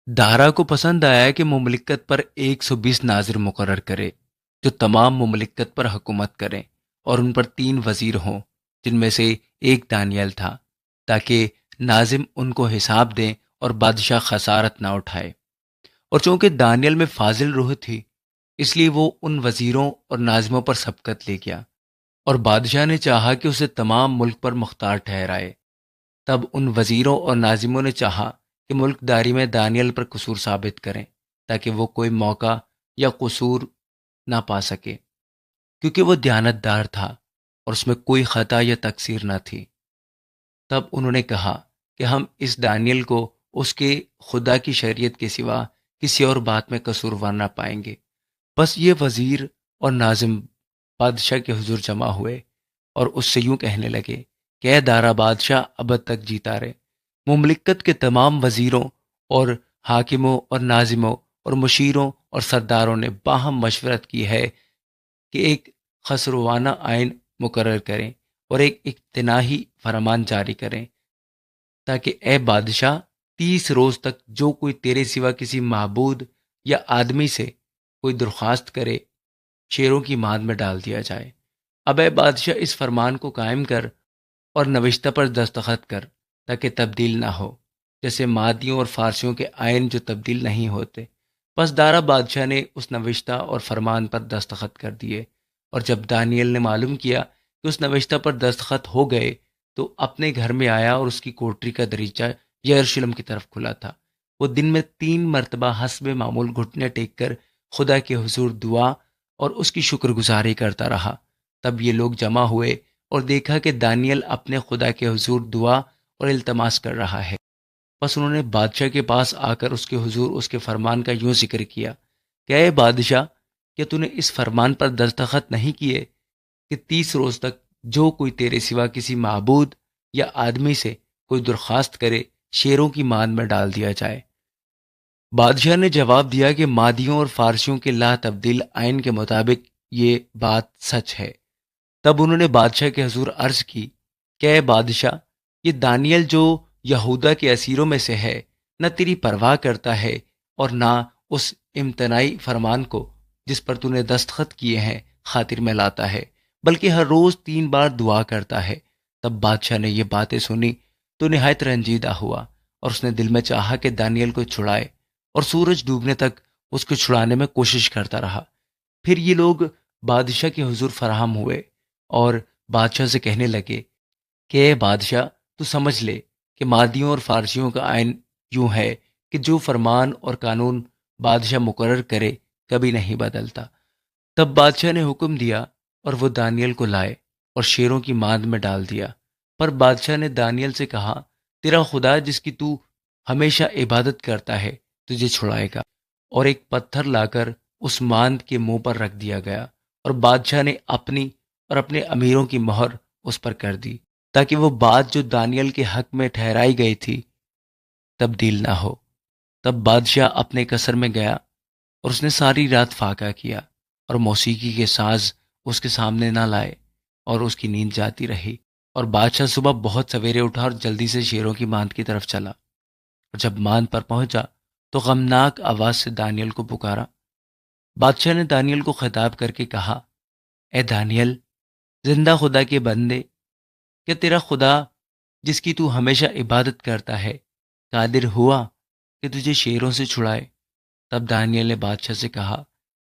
دارا کو پسند آیا کہ مملکت پر 120 ناظر مقرر کرے جو تمام مملکت پر حکومت کریں، اور ان پر 3 وزیر ہوں جن میں سے ایک دانیال تھا، تاکہ ناظم ان کو حساب دیں اور بادشاہ خسارت نہ اٹھائے۔ اور چونکہ دانیال میں فاضل روح تھی، اس لیے وہ ان وزیروں اور ناظموں پر سبقت لے گیا، اور بادشاہ نے چاہا کہ اسے تمام ملک پر مختار ٹھہرائے۔ تب ان وزیروں اور ناظموں نے چاہا کہ ملک داری میں دانیل پر قصور ثابت کریں، تاکہ وہ کوئی موقع یا قصور نہ پا سکے، کیونکہ وہ دیانت دار تھا اور اس میں کوئی خطا یا تقصیر نہ تھی۔ تب انہوں نے کہا کہ ہم اس دانیل کو اس کے خدا کی شریعت کے سوا کسی اور بات میں قصوروار نہ پائیں گے۔ بس یہ وزیر اور ناظم بادشاہ کے حضور جمع ہوئے اور اس سے یوں کہنے لگے کہ اے دارا بادشاہ، ابد تک جیتا رہے۔ مملکت کے تمام وزیروں اور حاکموں اور ناظموں اور مشیروں اور سرداروں نے باہم مشورت کی ہے کہ ایک خسروانہ آئین مقرر کریں اور ایک اجتناحی فرمان جاری کریں، تاکہ اے بادشاہ 30 روز تک جو کوئی تیرے سوا کسی معبود یا آدمی سے کوئی درخواست کرے، شیروں کی ماند میں ڈال دیا جائے۔ اب اے بادشاہ، اس فرمان کو قائم کر اور نوشتہ پر دستخط کر، تاکہ تبدیل نہ ہو، جیسے مادیوں اور فارسیوں کے آئین جو تبدیل نہیں ہوتے۔ پس دارا بادشاہ نے اس نوشتہ اور فرمان پر دستخط کر دیے، اور جب دانیل نے معلوم کیا کہ اس نوشتہ پر دستخط ہو گئے، تو اپنے گھر میں آیا، اور اس کی کوٹری کا دریچہ یروشلم کی طرف کھلا تھا۔ وہ دن میں 3 مرتبہ حسب معمول گھٹنے ٹیک کر خدا کے حضور دعا اور اس کی شکر گزاری کرتا رہا۔ تب یہ لوگ جمع ہوئے اور دیکھا کہ دانیل اپنے خدا کے حضور دعا اور التماس کر رہا ہے۔ پس انہوں نے بادشاہ کے پاس آ کر اس کے حضور اس کے فرمان کا یوں ذکر کیا کہ اے بادشاہ، کیا تو نے اس فرمان پر دستخط نہیں کیے کہ 30 روز تک جو کوئی تیرے سوا کسی معبود یا آدمی سے کوئی درخواست کرے، شیروں کی ماند میں ڈال دیا جائے؟ بادشاہ نے جواب دیا کہ مادیوں اور فارسیوں کے لا تبدیل آئین کے مطابق یہ بات سچ ہے۔ تب انہوں نے بادشاہ کے حضور عرض کی کہ اے بادشاہ، یہ دانیل جو یہودا کے اسیروں میں سے ہے، نہ تیری پرواہ کرتا ہے اور نہ اس امتناعی فرمان کو جس پر تو نے دستخط کیے ہیں خاطر میں لاتا ہے، بلکہ ہر روز 3 بار دعا کرتا ہے۔ تب بادشاہ نے یہ باتیں سنی تو نہایت رنجیدہ ہوا، اور اس نے دل میں چاہا کہ دانیل کو چھڑائے، اور سورج ڈوبنے تک اس کو چھڑانے میں کوشش کرتا رہا۔ پھر یہ لوگ بادشاہ کے حضور فراہم ہوئے اور بادشاہ سے کہنے لگے کہ اے بادشاہ، تو سمجھ لے کہ مادیوں اور فارسیوں کا آئین یوں ہے کہ جو فرمان اور قانون بادشاہ مقرر کرے کبھی نہیں بدلتا۔ تب بادشاہ نے حکم دیا اور وہ دانیل کو لائے اور شیروں کی ماند میں ڈال دیا۔ پر بادشاہ نے دانیل سے کہا، تیرا خدا جس کی تو ہمیشہ عبادت کرتا ہے تجھے چھڑائے گا۔ اور ایک پتھر لا کر اس ماند کے منہ پر رکھ دیا گیا، اور بادشاہ نے اپنی اور اپنے امیروں کی مہر اس پر کر دی، تاکہ وہ بات جو دانیل کے حق میں ٹھہرائی گئی تھی تبدیل نہ ہو۔ تب بادشاہ اپنے قصر میں گیا، اور اس نے ساری رات فاقہ کیا، اور موسیقی کے ساز اس کے سامنے نہ لائے، اور اس کی نیند جاتی رہی۔ اور بادشاہ صبح بہت سویرے اٹھا اور جلدی سے شیروں کی ماند کی طرف چلا، اور جب ماند پر پہنچا تو غمناک آواز سے دانیل کو پکارا۔ بادشاہ نے دانیل کو خطاب کر کے کہا، اے دانیل، زندہ خدا کے بندے، کہ تیرا خدا جس کی تو ہمیشہ عبادت کرتا ہے قادر ہوا کہ تجھے شیروں سے چھڑائے؟ تب دانیل نے بادشاہ سے کہا،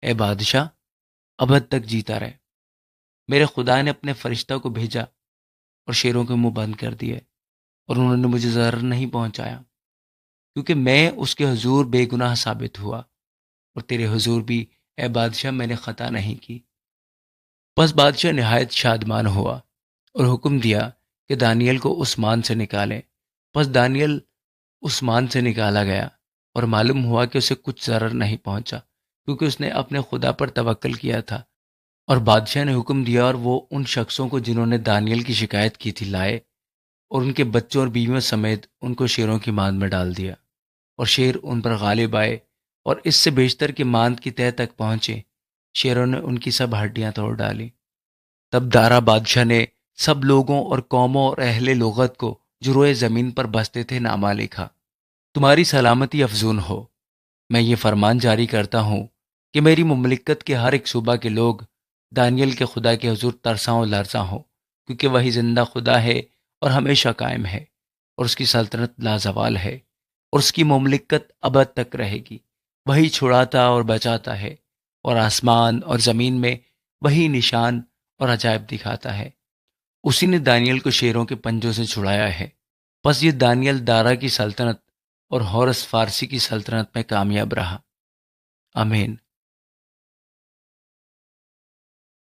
اے بادشاہ، ابد تک جیتا رہے۔ میرے خدا نے اپنے فرشتہ کو بھیجا اور شیروں کے منہ بند کر دیے، اور انہوں نے مجھے ضرر نہیں پہنچایا، کیونکہ میں اس کے حضور بے گناہ ثابت ہوا، اور تیرے حضور بھی اے بادشاہ میں نے خطا نہیں کی۔ بس بادشاہ نہایت شادمان ہوا اور حکم دیا کہ دانیل کو اس مان سے نکالیں۔ بس دانیل اس مان سے نکالا گیا، اور معلوم ہوا کہ اسے کچھ ضرر نہیں پہنچا، کیونکہ اس نے اپنے خدا پر توکل کیا تھا۔ اور بادشاہ نے حکم دیا، اور وہ ان شخصوں کو جنہوں نے دانیل کی شکایت کی تھی لائے، اور ان کے بچوں اور بیویوں سمیت ان کو شیروں کی ماند میں ڈال دیا، اور شیر ان پر غالب آئے، اور اس سے بیشتر کہ ماند کی تہہ تک پہنچے، شیروں نے ان کی سب ہڈیاں توڑ ڈالی۔ تب دارا بادشاہ نے سب لوگوں اور قوموں اور اہل لغت کو جو روئے زمین پر بستے تھے نامہ لکھا، تمہاری سلامتی افزون ہو۔ میں یہ فرمان جاری کرتا ہوں کہ میری مملکت کے ہر ایک صوبہ کے لوگ دانیل کے خدا کے حضور ترساں و لرزاں ہوں، کیونکہ وہی زندہ خدا ہے اور ہمیشہ قائم ہے، اور اس کی سلطنت لازوال ہے، اور اس کی مملکت ابد تک رہے گی۔ وہی چھڑاتا اور بچاتا ہے، اور آسمان اور زمین میں وہی نشان اور عجائب دکھاتا ہے۔ اسی نے دانیل کو شیروں کے پنجوں سے چھڑایا ہے۔ پس یہ دانیل دارا کی سلطنت اور ہورس فارسی کی سلطنت میں کامیاب رہا۔ آمین۔